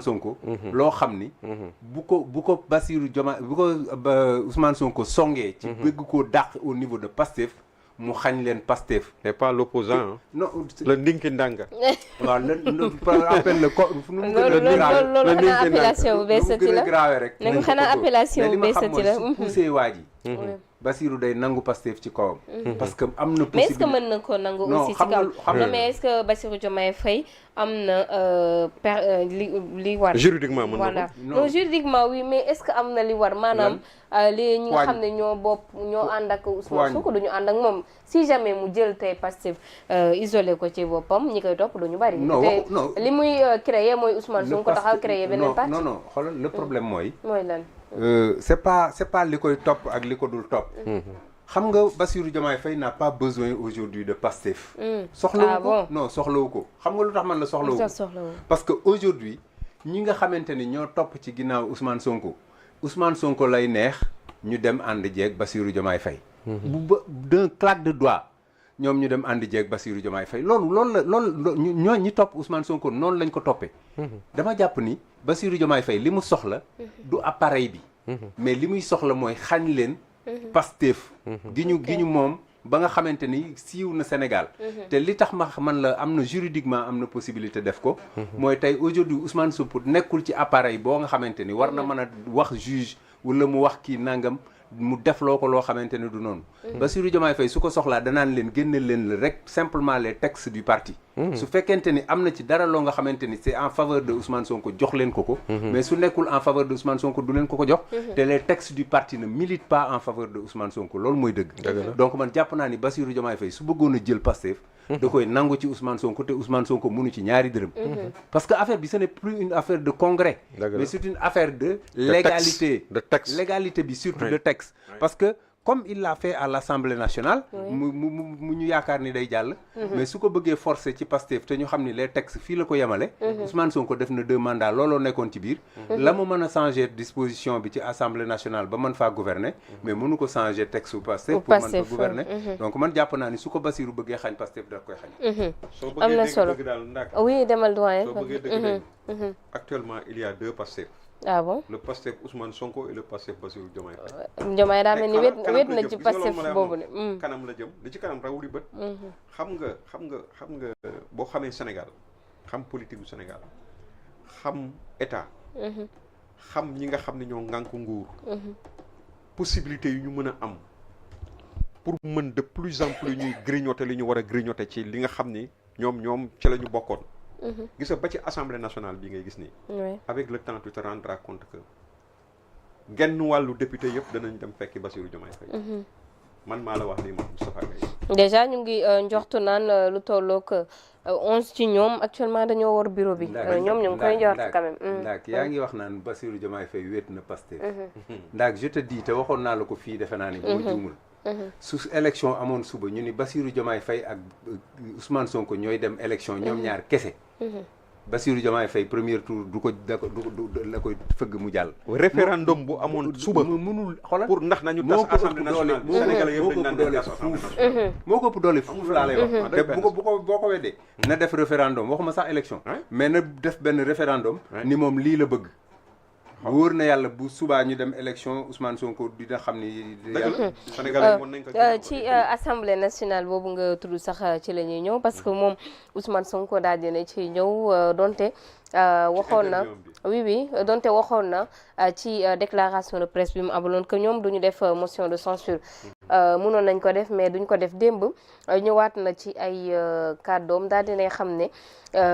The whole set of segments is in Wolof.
Sonko loo xam ni bu ko Bassirou Diomaye bu ko Ousmane Sonko songee ci bëgg koo dàq au niveau de Pastef mu xañ leen Pastef n'est pas l'opposant non le ndinki ndanga waaw appel le ko nu mu loolu xanaa appellation bu beesati la grave rek ne ko xanaa appellation bu beesati la su poussé waa ji Bassirou day nangu Pastef ci kawam parce que am na mais est-ce que mën na ko nangu aussi ci kaw non mais est-ce que Bassirou Diomaye Faye am na li war juridiquement mën na ko non juridiquement oui mais est-ce que am na li war maanaam li ñi nga xam ne ñoo ànd ak Ousmane Sonko duñu ànd ak moom si jamais mu jël tey Pastef isolé ko ci boppam ñi koy topp duñu bari te li muy créer mooy Ousmane Sonko taxaw créer beneen parti non xoolal le problème mooy lan c'est pas li koy topp ak li ko dul topp xam nga Bassirou Diomaye Faye n'a pas besoin aujourd'hui de Pastef soxlawu ko non soxlawu ko xam nga lu tax man la soxlawu ko parce que aujourd'hui ñi nga xamante ni ñoo topp ci ginnaaw Ousmane Sonko lay neex ñu dem ànd jeeg Bassirou Diomaye Faye d'un claque de doigt ñoom ñu dem ànd jeeg Bassirou Diomaye Faye loolu ñoo ñi topp Ousmane Sonko noonu lañ ko toppee dama jàpp ni Bassirou Diomaye Faye li mu soxla du appareil bi mais li muy soxla mooy xañ leen Pastef gi ñu moom ba nga xamante ni siiw na Sénégal te li tax man la am na juridiquement am na possibilité def ko mooy tey aujourd'hui Ousmane Sonko nekkul ci appareil boo nga xamante ni war na mën a wax juge wala mu wax kii nangam mu def loo ko loo xamante ne du noonu Bassirou Diomaye Faye su ko soxlaa danaan leen génneel leen la rek simplement les textes du parti su fekkente ni am na ci dara loo nga xamante ni c'est en faveur de Ousmane Sonko jox leen ko mais su nekkul en faveur de Ousmane Sonko du leen ko jox te les textes du parti ne militent pas en faveur de Ousmane Sonko loolu mooy dëgg donc man jàpp naa ni Bassirou Diomaye Faye su bëggoon a jël Pastef da koy nangu ci Ousmane Sonko te Ousmane Sonko mënu ci ñaari dërëm parce que affaire bi ce n'est plus une affaire de congrès mais c'est une affaire de légalité légalité bi surtout de texte parce que comme il l'a fait à l'Assemblée nationale mu ñu yaakaar ni day jàll mais su ko bëggee forcer ci Pastef te ñu xam ni les textes fii la ko yemale Ousmane Sonko def na 2 mandats looloo nekkoon ci biir la mu mën a changer disposition bi ci Assemblée nationale ba mën faa gouverner mais mënu ko changer texte Pastef pour mën ko gouverner donc man jàpp naa ni su ko Bassirou bëggee xañ Pastef daf koy xañ am na solo oui demal doyen soo bëggee dëgg actuellement il y a 2 Pastef ah bon le Pastef Ousmane Sonko et le Pastef Bassirou Diomaye Faye. Diomaye daa mel ni wét na ci Pastef boobu ne. kanam la jëm li ci kanam rawuli bët. xam nga boo xamee Sénégal xam politique bu Sénégal xam état. xam ñi nga xam ne ñoo ŋànk nguur. possibilité yu ñu mën a am pour mën de plus en plus ñuy grignoter li ñu war a grignoter ci li nga xam ni ñoom ci la ñu bokkoon. gis nga ba ci assemblée nationale bi ngay gis nii. avec le temps tu te rendras compte que genn wàllu député yëpp danañ dem fekki Bassirou Diomaye Faye. man maa la wax lii man Moustapha Gaye. déjà ñu ngi njoxtu naan lu tollook 11 ci ñoom actuellement dañoo war bureau bi. ñoom ñu ngi koy njort quand même. ndax yaa ngi wax naan Bassirou Diomaye Faye wéet na Pastef. ndax je te dis te waxoon naa la ko fii defe naa ni boo juumul. su élection amoon suba ñu ni Bassirou Diomaye Faye ak Ousmane Sonko ñooy dem élection ñoom ñaar kese. Bassirou Diomaye Faye premier tour du la koy fëgg mu jàll. référendum bu amoon suba mënul xoolal pour ndax nañu tas assemblée nationale Sénégalais yëpp dañ naan doole fuuf moo ko ëpp doole fuuf laa lay wax te boo ko weddee na def référendum waxuma sax élection mais na def benn référendum ni moom lii la bëgg wóor na yàlla bu subaa ñu dem élection Ousmane Sonko dina xam ni Sénégalais mën nañ ko ci assemblée nationale boobu nga tudd sax ci la ñuy ñëw parce que moom Ousmane Sonko daal dina ci ñëw donte waxoon na donte waxoon na ci déclaration de presse bi mu amaloon que ñoom duñu def motion de censure mënoon nañ ko def mais duñ ko def démb ñëwaat na ci ay kàddoom daal dinay xam ne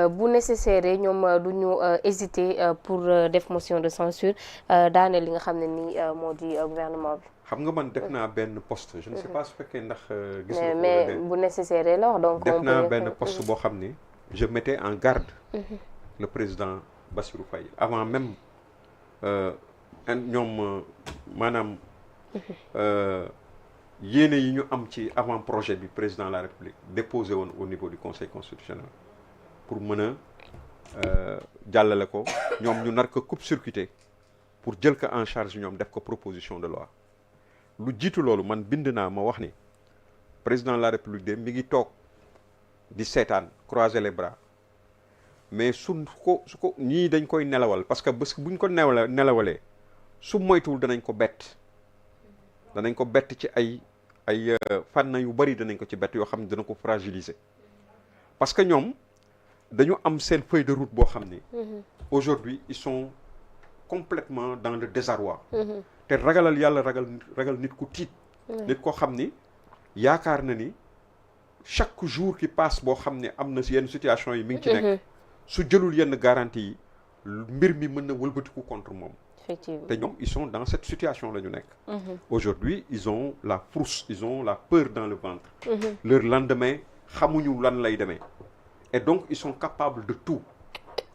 bu nécessaire ñoom duñu hésiter pour def motion de censure daane li nga xam ne ni moo di gouvernement bi. xam nga man def naa benn poste je ne sais pas su fekkee ndax gis nga ko mais bu nécessaire la wax donc def naa benn poste boo xam ni je mettais en garde le président Bassirou Faye avant même ñoom maanaam yéene yi ñu am ci avant projet bi président de la République déposé woon au niveau du Conseil constitutionnel pour mën a jàllale ko ñoom ñu nar ko coupe-circuité pour jël ko en charge ñoom def ko proposition de loi lu jiitu loolu man bind naa ma wax ni président de la République de mi ngi toog di seetaan croiser les bras mais su ko ñii dañ koy nelawal parce que bés buñ ko nelawalee su moytuwul danañ ko bett ci ay fànn yu bari danañ ko ci bett yoo xam ne dana ko fragiliser parce que ñoom dañu am seen feuille de route boo xam ne aujourd'hui ils sont complètement dans le désarroi te ragalal yàlla ragal nit ku tiit nit koo xam ni yaakaar na ni chaque jour qui passe boo xam ne am na si yenn situation yi mi ngi ci nekk su jëlul yenn garantie yi mbir mi mën na wëlbatiku contre moom te ñoom ils sont dans cette situation la ñu nekk aujourd'hui ils ont la frousse ils ont la peur dans le ventre leur lendemain xamuñu lan lay demee et donc ils sont capables de tout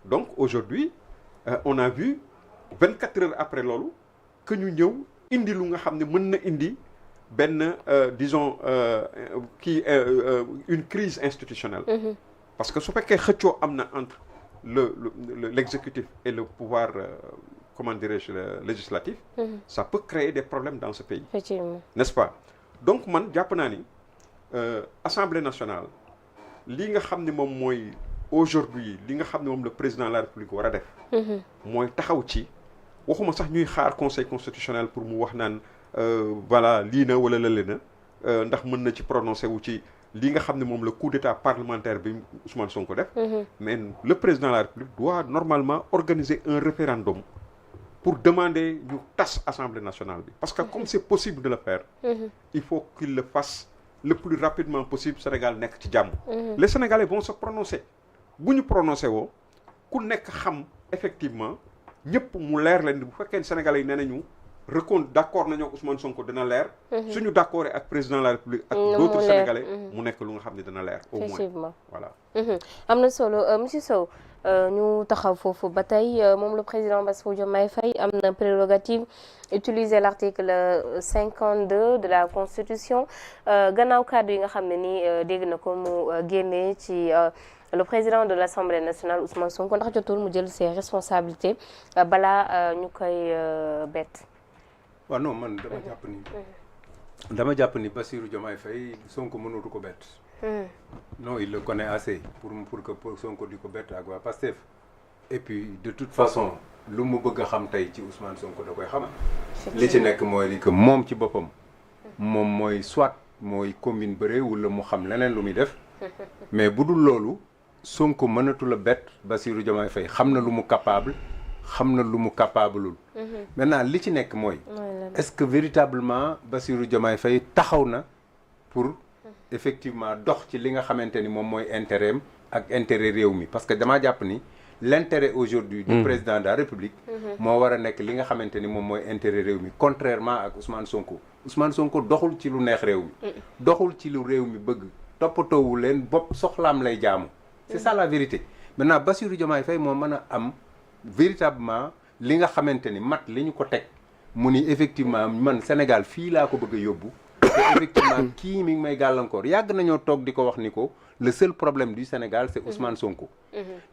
donc aujourd'hui on a vu 24 heures après loolu que ñu ñëw indi lu nga xam ne mën na indi benn disons une crise institutionnelle parce que su fekkee xëccoo am na entre l'exécutif et le pouvoir comment dirais-je législatif ça peut créer des problèmes dans ce pays n'est-ce pas donc man jàpp naa ni Assemblée nationale li nga xam ne moom mooy aujourd'hui li nga xam ne moom le président de la République war a def mooy taxaw ci waxuma sax ñuy xaar conseil constitutionnel pour mu wax naan voilà lii na wala lële na ndax mën na ci prononcé wu ci li nga xam ne moom le coup d'état parlementaire bi Ousmane Sonko def mais le président de la République doit normalement organiser un référendum pour demander ñu tas Assemblée nationale bi parce que comme c'est possible de le faire il faut qu'il le fasse le plus rapidement possible Sénégal nekk ci jàmm les Sénégalais vont se prononcer bu ñu prononcé woo ku nekk xam effectivement ñëpp mu leer leen bu fekkee ne Sénégalais yi nee nañu d'accord nañoo Ousmane Sonko dina leer suñu d'accord ak président de la République ak d'autres Sénégalais mu nekk lu nga xam ne dina leer au moins voilà am na solo monsieur Sow ñu taxaw foofu ba tey moom le président Bassirou Diomaye Faye am na prérogative utiliser l'article 52 de la Constitution gannaaw kàddu yi nga xam ne ni dégg na ko mu génnee ci le président de l'Assemblée nationale Ousmane Sonko ndax jotul mu jël ses responsabilités balaa ñu koy bett. waaw non man dama jàpp ni Bassirou Diomaye Faye Sonko mënatu ko bett. non il le connaît assez pour que Sonko di ko bett ak waa Pastef et puis de toute façon lu mu bëgg a xam tey ci Ousmane Sonko da koy xam. li ci nekk mooy que moom ci boppam. moom mooy soit mooy commune bëre wala mu xam leneen lu muy def. mais bu dul loolu Sonko mënatu la bett Bassirou Diomaye Faye xam na lu mu capable xam na lu mu capableul. maintenant li ci nekk mooy. est-ce que véritablement Bassirou Diomaye Faye taxaw na pour. effectivement dox ci li nga xamante ni moom mooy intérêt am ak intérêt réew mi parce que damaa jàpp ni l'intérêt aujourd'hui du président de la République moo war a nekk li nga xamante ni moom mooy intérêt réew mi contrairement ak Ousmane Sonko doxul ci lu neex réew mi doxul ci lu réew mi bëgg toppatoowu leen bopp soxlaam lay jaamu c'est ça la vérité maintenant Bassirou Diomaye Faye moo mën a am véritablement li nga xamante ni mat li ñu ko teg mu ni effectivement man Sénégal fii laa ko bëgg a yóbbu effectivement kii mi ngi may gàllankoor yàgg nañoo toog di ko wax ni ko le seul problème du Sénégal c'est Ousmane Sonko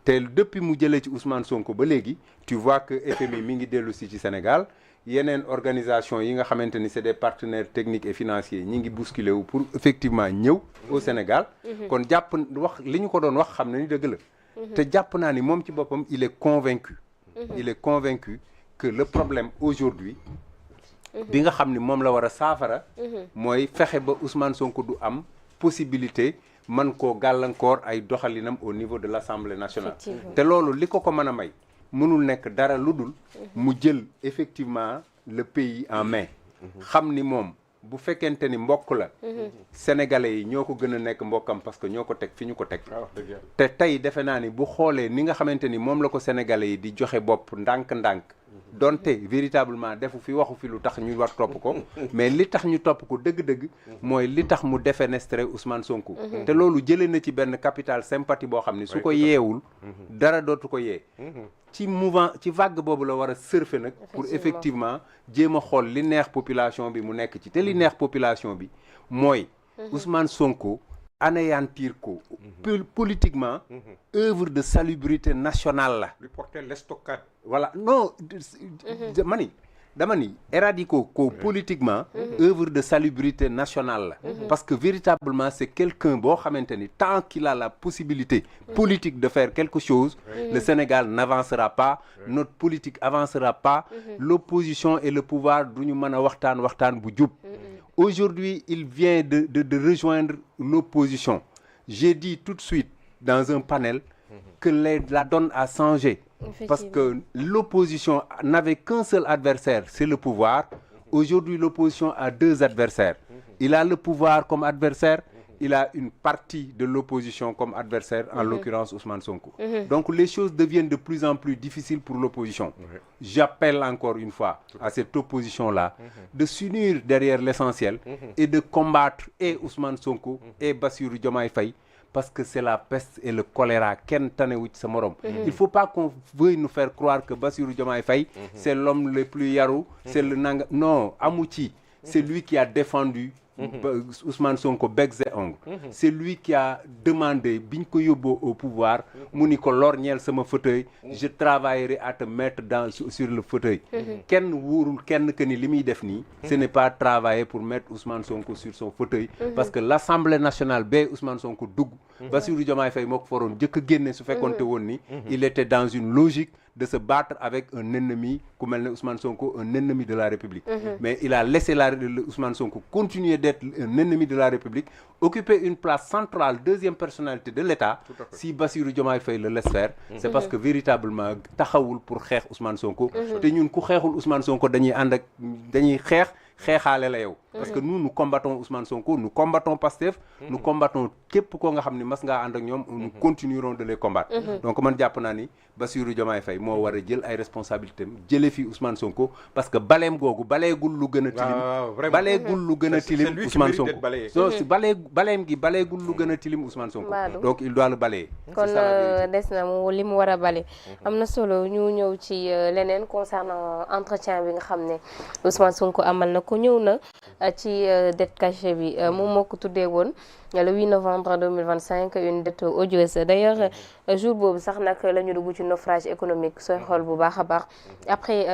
te depuis mu jëlee ci Ousmane Sonko ba léegi tu vois que FMI mi ngi dellu si ci Sénégal yeneen organisation yi nga xamante ni c'est des partenaires techniques et financiers ñi ngi bousculer wu pour effectivement ñëw au Sénégal kon jàpp wax li ñu ko doon wax xam na ni dëgg la te jàpp naa ni moom ci boppam il est convaincu que le problème aujourd'hui bi nga xam ni moom la war a saafara mooy fexe ba Ousmane Sonko du am possibilité man koo gàllankoor ay doxalinam au niveau de l'Assemblée nationale te loolu li ko mën a may mënul nekk dara lu dul mu jël effectivement le pays en main xam ni moom bu fekkente ni mbokk la sénégalais yi ñoo ko gën a nekk mbokkam parce que ñoo ko teg fi ñu ko teg te tey defe naa ni bu xoolee ni nga xamante ni moom la ko sénégalais yi di joxe bopp ndànk-ndànk donte véritablement defu fi waxu fi lu tax ñu war topp ko mais li tax ñu topp ko dëgg-dëgg mooy li tax mu défenestré Ousmane Sonko te loolu jëlee na ci benn capital sympathie boo xam ni su ko yeewul dara dootu ko yee ci mouvement ci vague boobu la war a surfer nag pour effectivement jéem a xool li neex population bi mu nekk ci te li neex population bi mooy Ousmane Sonko anéantir ko politiquement œuvre de salubrité nationale la lui porter l'estocade voilà non mani dama ni éradiquer ko politiquement œuvre de salubrité nationale la parce que véritablement c'est quelqu'un boo xamante ni tant qu'il a la possibilité politique de faire quelque chose le Sénégal n'avancera pas notre politique avancera pas l'opposition et le pouvoir duñu mën a waxtaan bu jub aujourd'hui il vient de rejoindre l'opposition j'ai dit tout de suite dans un panel que la donne a changé parce que l'opposition n'avait qu'un seul adversaire, c'est le pouvoir. Aujourd'hui, l'opposition a 2 adversaires. Il a le pouvoir comme adversaire, il a une partie de l'opposition comme adversaire, en l'occurrence Ousmane Sonko. Donc les choses deviennent de plus en plus difficiles pour l'opposition. J'appelle encore une fois à cette opposition-là de s'unir derrière l'essentiel et de combattre et Ousmane Sonko et Bassirou Diomaye Faye. Parce que c'est la peste et le choléra kenn tanewu ci sa morom. Il faut pas qu'on veuille nous faire croire que Bassirou Diomaye Faye c'est l'homme le plus yaru, c'est le nanga non amu ci c'est lui qui a défendu Ousmane Sonko becs et ongles. C'est lui qui a demandé biñ ko yóbboo au pouvoir mu ni ko lorñeel sama fauteuil je travaillerai à te mettre sur le fauteuil kenn wóorul kenn que ni li muy def nii ce n'est pas travailler pour mettre Ousmane Sonko sur son fauteuil parce que l'Assemblée nationale ba Ousmane Sonko dugg Bassirou Diomaye Faye moo ko faroon jëkk a génne su fekkoonte woon ni il était dans une logique de se battre avec un ennemi ku mel ne Ousmane Sonko un ennemi de la République mais il a laissé Ousmane Sonko continuer d'être un ennemi de la République occuper une place centrale deuxième personnalité de l'État si Bassirou Diomaye Faye le laisse faire c'est parce que véritablement taxawul pour xeex Ousmane Sonko te ñun ku xeexul Ousmane Sonko dañuy ànd ak dañuy xeexaale la yow parce que nous combattons Ousmane Sonko nous combattons Pastef nous combattons képp koo nga xam ni mas ngaa ànd ak ñoom nous continuerons de les combattre donc man jàpp naa ni Bassirou Diomaye Faye moo war a jël ay responsabilités jële fi Ousmane Sonko parce que baleem googu baleegul lu gën a tilim baleegul lu gën a tilim Ousmane Sonko so si baleem gi baleegul lu gën a tilim Ousmane Sonko donc il doit le balayer kon des na mu li mu war a bale am na solo ñu ñëw ci leneen concernant entretien bi nga xam ne Ousmane Sonko amal na ko ñëw na ci dette cachée bi moom moo ko tuddee woon le 8 novembre 2025 une dette odieuse d'ailleurs jour boobu sax nag la ñu dugg ci naufrage économique sooy xool bu baax a baax après